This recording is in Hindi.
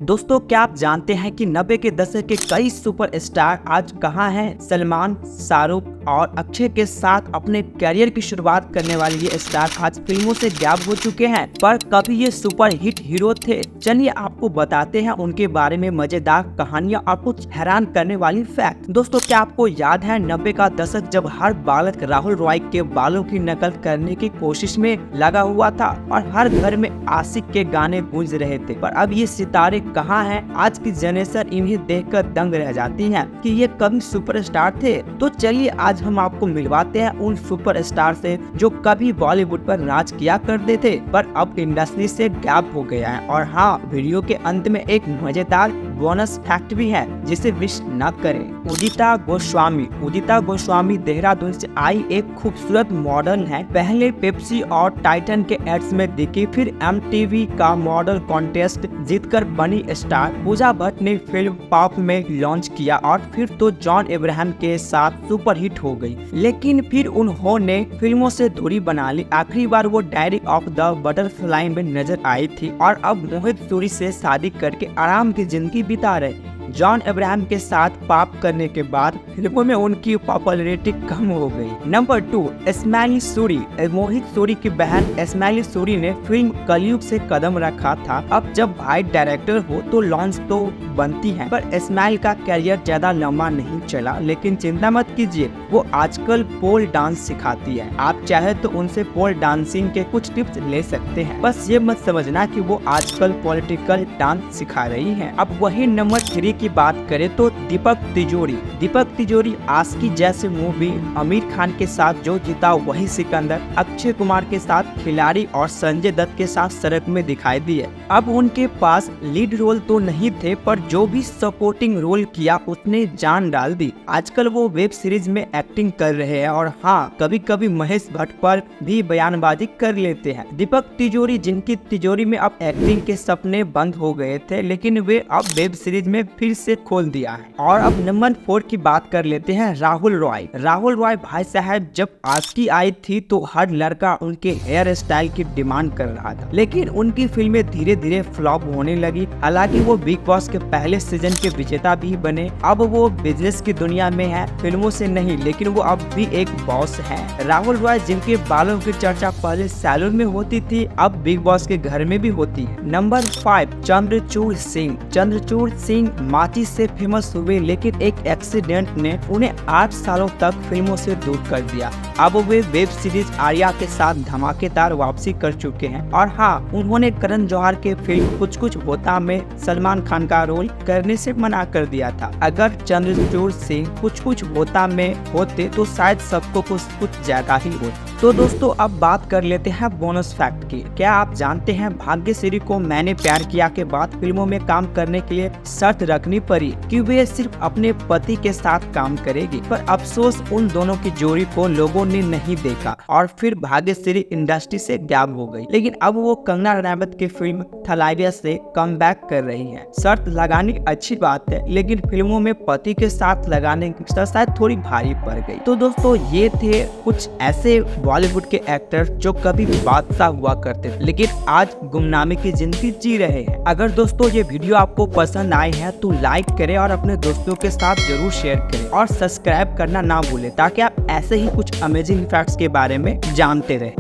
दोस्तों, क्या आप जानते हैं कि 90 के दशक के कई सुपरस्टार आज कहाँ हैं? सलमान, शाहरुख और अक्षय के साथ अपने करियर की शुरुआत करने वाले ये स्टार आज फिल्मों से गायब हो चुके हैं, पर कभी ये सुपर हिट हीरो थे। चलिए आपको बताते हैं उनके बारे में मजेदार कहानियां और कुछ हैरान करने वाली फैक्ट। दोस्तों, क्या आपको याद है 90 का दशक जब हर बालक राहुल रॉय के बालों की नकल करने की कोशिश में लगा हुआ था और हर घर में आशिक के गाने गूंज रहे थे, पर अब ये सितारे कहाँ हैं? आज की जनरेशन इन्हें देखकर दंग रह जाती है कि ये कभी सुपरस्टार थे। तो चलिए आज हम आपको मिलवाते हैं उन सुपरस्टार से जो कभी बॉलीवुड पर राज किया करते थे पर अब इंडस्ट्री से गायब हो गया है। और हाँ, वीडियो के अंत में एक मजेदार बोनस फैक्ट भी है जिसे मिस न करें। उदिता गोस्वामी देहरादून से आई एक खूबसूरत मॉडल है। पहले पेप्सी और टाइटन के एड्स में दिखी, फिर MTV का मॉडल कॉन्टेस्ट जीतकर बनी स्टार। पूजा भट्ट ने फिल्म पॉप में लॉन्च किया और फिर तो जॉन अब्राहम के साथ सुपरहिट हो गई, लेकिन फिर उन्होंने फिल्मों से दूरी बना ली। आखिरी बार वो डायरी ऑफ द बटरफ्लाई में नजर आई थी और अब मोहित सूरी से शादी करके आराम की जिंदगी बिता रहे। जॉन अब्राहम के साथ पाप करने के बाद फिल्मों में उनकी पॉपुलैरिटी कम हो गई। नंबर 2, इस्माइली सूरी। मोहित सूरी की बहन इस्माइली सूरी ने फिल्म कलयुग से कदम रखा था। अब जब भाई डायरेक्टर हो तो लॉन्च तो बनती है, पर इस्माइल का करियर ज्यादा लंबा नहीं चला। लेकिन चिंता मत कीजिए, वो आजकल पोल डांस सिखाती है। आप चाहे तो उनसे पोल डांसिंग के कुछ टिप्स ले सकते हैं। बस ये मत समझना कि वो आजकल पॉलिटिकल डांस सिखा रही है। अब वही नंबर 3 की बात करें तो दीपक तिजोरी आशिकी जैसे मूवी, आमिर खान के साथ जो जीता वही सिकंदर, अक्षय कुमार के साथ खिलाड़ी और संजय दत्त के साथ सड़क में दिखाई दिए। अब उनके पास लीड रोल तो नहीं थे, पर जो भी सपोर्टिंग रोल किया उसने जान डाल दी। आजकल वो वेब सीरीज में एक्टिंग कर रहे हैं और हाँ, कभी कभी महेश भट्ट पर भी बयानबाजी कर लेते हैं। दीपक तिजोरी, जिनकी तिजोरी में अब एक्टिंग के सपने बंद हो गए थे, लेकिन वे अब वेब सीरीज में फिर से खोल दिया है। और अब नंबर 4 की बात कर लेते हैं, राहुल रॉय। भाई साहब, जब आशिकी आई थी तो हर लड़का उनके हेयर स्टाइल की डिमांड कर रहा था, लेकिन उनकी फिल्में धीरे धीरे फ्लॉप होने लगी। हालांकि वो बिग बॉस के पहले सीजन के विजेता भी बने। अब वो बिजनेस की दुनिया में है, फिल्मों से नहीं, लेकिन वो अब भी एक बॉस है। राहुल रॉय, जिनके बालों की चर्चा पहले सैलून में होती थी, अब बिग बॉस के घर में भी होती है। नंबर 5, चंद्रचूड़ सिंह माची से फेमस हुए, लेकिन एक एक्सीडेंट ने उन्हें 8 सालों तक फिल्मों से दूर कर दिया। अब वे वेब सीरीज आर्या के साथ धमाकेदार वापसी कर चुके हैं। और हाँ, उन्होंने करण जौहर के फिल्म कुछ कुछ होता में सलमान खान का रोल करने से मना कर दिया था। अगर चंद्रचूड़ सिंह कुछ कुछ होता में होते तो शायद सबको कुछ ज्यादा ही होता। तो दोस्तों, अब बात कर लेते हैं बोनस फैक्ट की। क्या आप जानते हैं भाग्यश्री को मैंने प्यार किया के बाद फिल्मों में काम करने के लिए शर्त रखनी पड़ी कि वे सिर्फ अपने पति के साथ काम करेगी, पर अफसोस उन दोनों की जोड़ी को लोगों ने नहीं देखा और फिर भाग्यश्री इंडस्ट्री से गायब हो गई। लेकिन अब वो कंगना रनौत की फिल्म थलाइवा से कम बैक कर रही है। शर्त लगानी अच्छी बात है, लेकिन फिल्मों में पति के साथ लगाने की शर्त शायद थोड़ी भारी पड़ गई। तो दोस्तों, ये थे कुछ ऐसे बॉलीवुड के एक्टर जो कभी बादशाह हुआ करते थे, लेकिन आज गुमनामी की जिंदगी जी रहे हैं। अगर दोस्तों ये वीडियो आपको पसंद आई है तो लाइक करें और अपने दोस्तों के साथ जरूर शेयर करें और सब्सक्राइब करना ना भूलें, ताकि आप ऐसे ही कुछ अमेजिंग फैक्ट्स के बारे में जानते रहें।